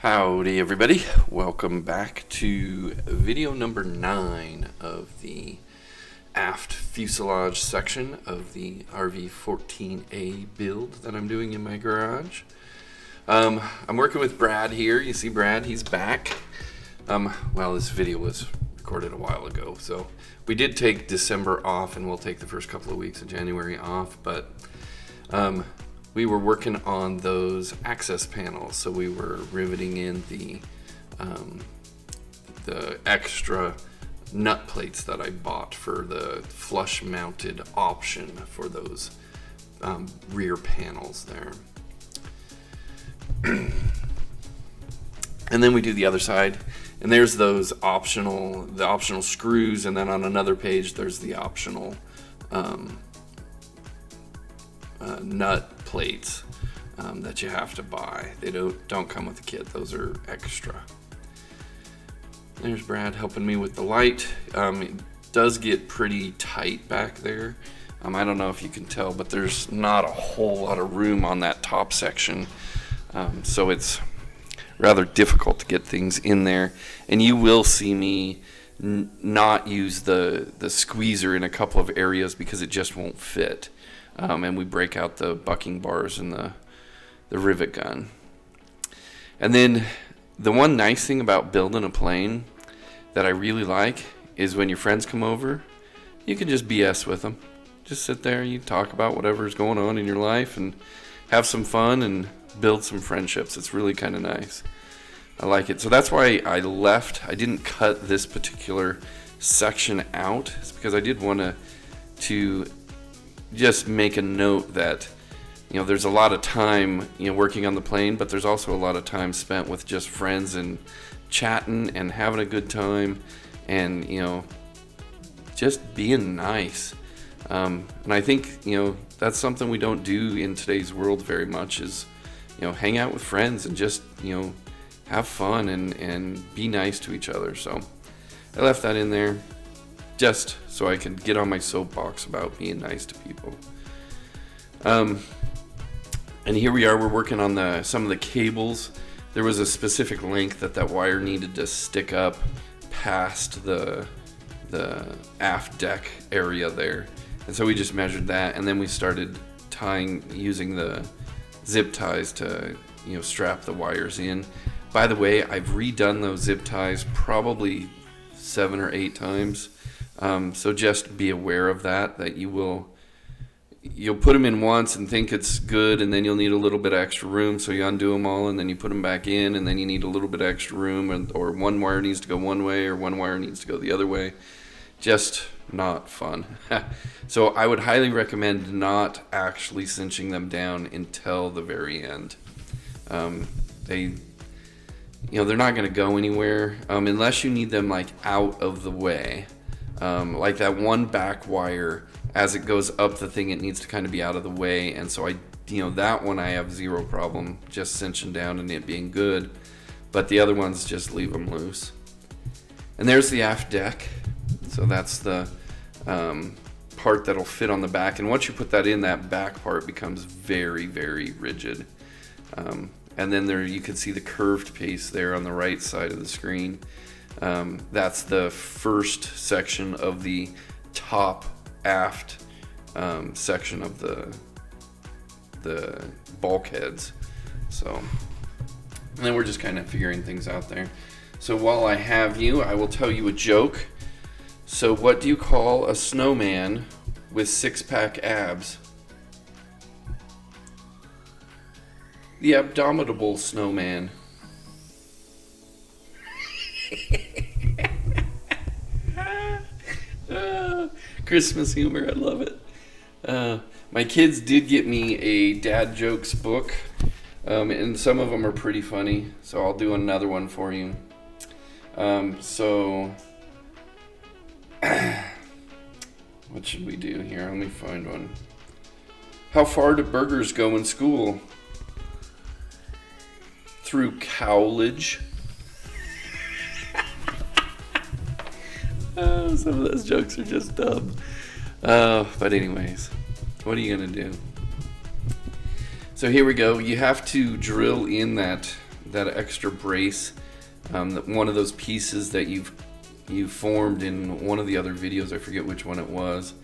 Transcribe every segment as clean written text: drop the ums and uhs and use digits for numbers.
Howdy everybody, welcome back to video number 9 of the aft fuselage section of the RV-14A build that I'm doing in my garage. I'm working with Brad here. You see Brad, he's back. Well, this video was recorded a while ago, so we did take December off and we'll take the first couple of weeks of January off, but we were working on those access panels, so we were riveting in the extra nut plates that I bought for the flush mounted option for those rear panels there. And then we do the other side, and there's those optional screws, and then on another page there's the optional nut plates that you have to buy. They don't come with the kit. Those are extra. There's Brad helping me with the light. It does get pretty tight back there. I don't know if you can tell, but there's not a whole lot of room on that top section, so it's rather difficult to get things in there. And you will see me not use the squeezer in a couple of areas because it just won't fit. And we break out the bucking bars and the rivet gun. And then the one nice thing about building a plane that I really like is when your friends come over, you can just BS with them. Just sit there, you talk about whatever's going on in your life and have some fun and build some friendships. It's really kind of nice. I like it. So that's why I left. I didn't cut this particular section out. It's because I did want to just make a note that, you know, there's a lot of time, you know, working on the plane, but there's also a lot of time spent with just friends and chatting and having a good time and, you know, just being nice. And I think, you know, that's something we don't do in today's world very much is, you know, hang out with friends and just, you know, have fun and be nice to each other. So I left that in there just so I could get on my soapbox about being nice to people. And here we are, we're working on some of the cables. There was a specific length that wire needed to stick up past the aft deck area there. And so we just measured that, and then we started using the zip ties to, you know, strap the wires in. By the way, I've redone those zip ties probably 7 or 8 times. So just be aware of that you'll put them in once and think it's good, and then you'll need a little bit of extra room, so you undo them all, and then you put them back in, and then you need a little bit of extra room, or one wire needs to go one way, or one wire needs to go the other way. Just not fun. So I would highly recommend not actually cinching them down until the very end. They're not going to go anywhere unless you need them like out of the way. Like that one back wire, as it goes up the thing, it needs to kind of be out of the way, and so that one I have zero problem just cinching down and it being good, but the other ones just leave them loose. And there's the aft deck, so that's the part that'll fit on the back, and once you put that in, that back part becomes very, very rigid. And then there you can see the curved piece there on the right side of the screen. That's the first section of the top aft section of the bulkheads. So, and then we're just kind of figuring things out there. So while I have you, I will tell you a joke. So what do you call a snowman with 6-pack abs? The abominable snowman. Christmas humor, I love it. My kids did get me a dad jokes book, and some of them are pretty funny, so I'll do another one for you. What should we do here? Let me find one. How far do burgers go in school? Through Cowlage. Some of those jokes are just dumb. But anyways, what are you gonna do? So here we go. You have to drill in that that extra brace, one of those pieces that you formed in one of the other videos, I forget which one it was.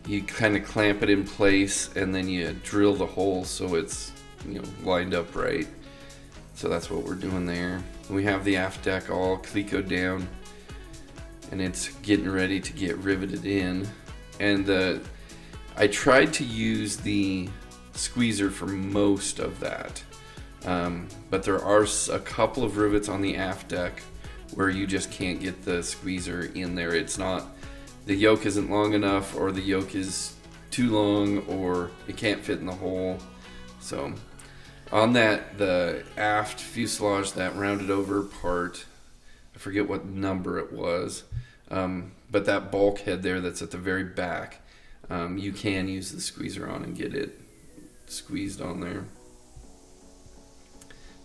You kind of clamp it in place and then you drill the hole so it's, you know, lined up right. So that's what we're doing there. We have the aft deck all clecoed down and it's getting ready to get riveted in. And I tried to use the squeezer for most of that, but there are a couple of rivets on the aft deck where you just can't get the squeezer in there. It's not, the yoke isn't long enough, or the yoke is too long, or it can't fit in the hole. So on the aft fuselage, that rounded over part, I forget what number it was, but that bulkhead there that's at the very back, you can use the squeezer on and get it squeezed on there.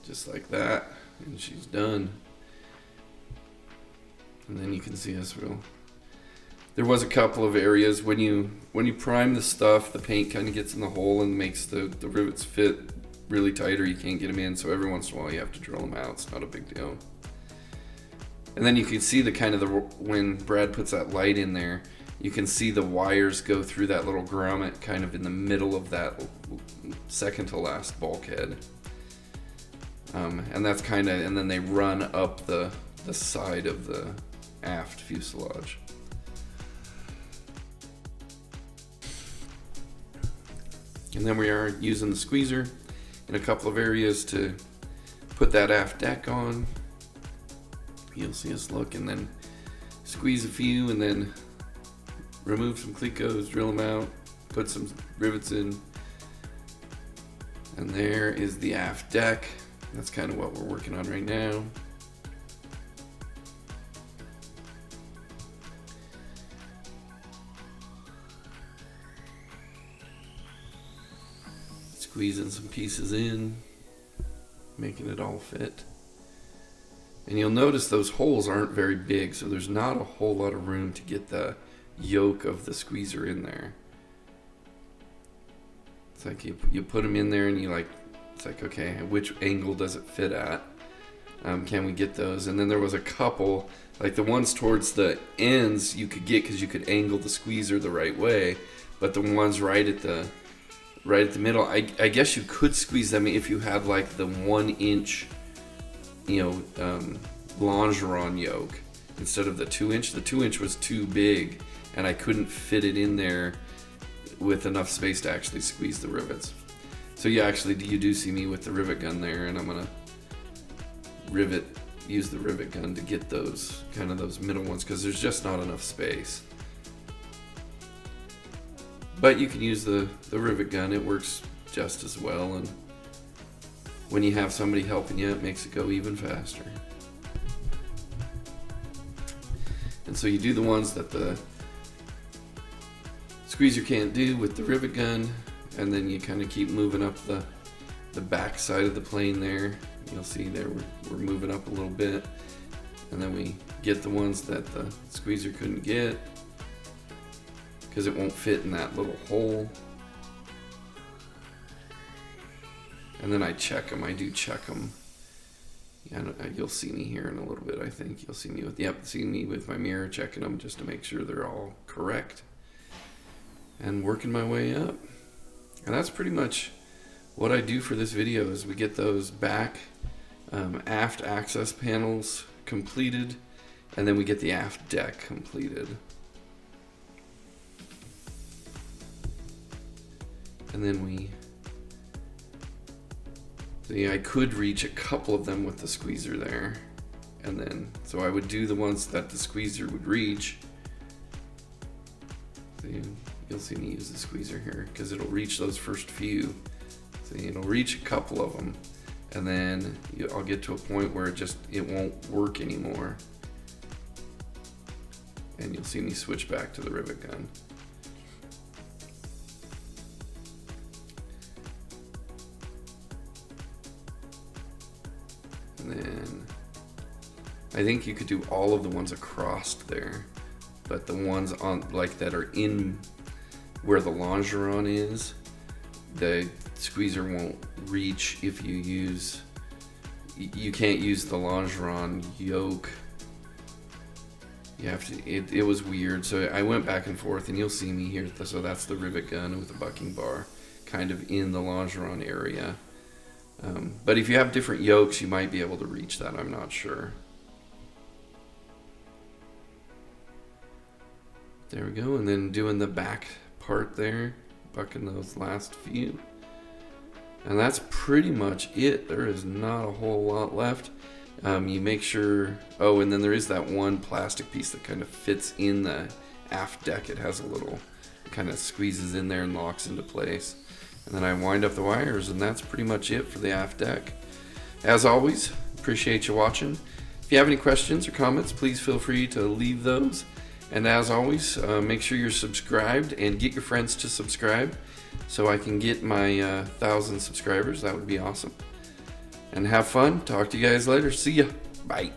Just like that, and she's done. And then you can see us there was a couple of areas when you prime the stuff, the paint kind of gets in the hole and makes the rivets fit really tight, or you can't get them in, so every once in a while you have to drill them out. It's not a big deal. And then you can see when Brad puts that light in there, you can see the wires go through that little grommet kind of in the middle of that second to last bulkhead. And that's kind of, and then they run up the side of the aft fuselage. And then we are using the squeezer in a couple of areas to put that aft deck on. You'll see us look, and then squeeze a few, and then remove some clecos, drill them out, put some rivets in. And there is the aft deck. That's kind of what we're working on right now. Squeezing some pieces in, making it all fit. And you'll notice those holes aren't very big, so there's not a whole lot of room to get the yoke of the squeezer in there. It's like you put them in there and it's like, okay, which angle does it fit at? Can we get those? And then there was a couple, like the ones towards the ends you could get because you could angle the squeezer the right way, but the ones right at the middle, I guess you could squeeze them if you had like the 1 inch, longeron yoke instead of the 2 inch. The 2 inch was too big and I couldn't fit it in there with enough space to actually squeeze the rivets. So you do see me with the rivet gun there, and I'm gonna use the rivet gun to get those middle ones because there's just not enough space. But you can use the rivet gun, it works just as well, and when you have somebody helping you, it makes it go even faster. And so you do the ones that the squeezer can't do with the rivet gun, and then you kind of keep moving up the back side of the plane there. You'll see there we're moving up a little bit, and then we get the ones that the squeezer couldn't get because it won't fit in that little hole. And then I do check them. Yeah, you'll see me here in a little bit, I think. You'll see me with my mirror checking them just to make sure they're all correct. And working my way up. And that's pretty much what I do for this video is we get those back aft access panels completed, and then we get the aft deck completed. And then I could reach a couple of them with the squeezer there, and then so I would do the ones that the squeezer would reach. So you'll see me use the squeezer here because it'll reach those first few. So it'll reach a couple of them, and then I'll get to a point where it won't work anymore, and you'll see me switch back to the rivet gun. And then I think you could do all of the ones across there, but the ones on that are in where the longeron is, the squeezer won't reach if you use, you can't use the longeron yoke. You have to, it was weird. So I went back and forth, and you'll see me here. So that's the rivet gun with the bucking bar kind of in the longeron area. But if you have different yokes, you might be able to reach that. I'm not sure. There we go. And then doing the back part there, bucking those last few. And that's pretty much it. There is not a whole lot left. You make sure, oh, and then there is that one plastic piece that kind of fits in the aft deck. It has a little, kind of squeezes in there and locks into place. And then I wind up the wires, and that's pretty much it for the aft deck. As always, appreciate you watching. If you have any questions or comments, please feel free to leave those. And as always, make sure you're subscribed and get your friends to subscribe so I can get my 1,000 subscribers. That would be awesome. And have fun. Talk to you guys later. See ya. Bye.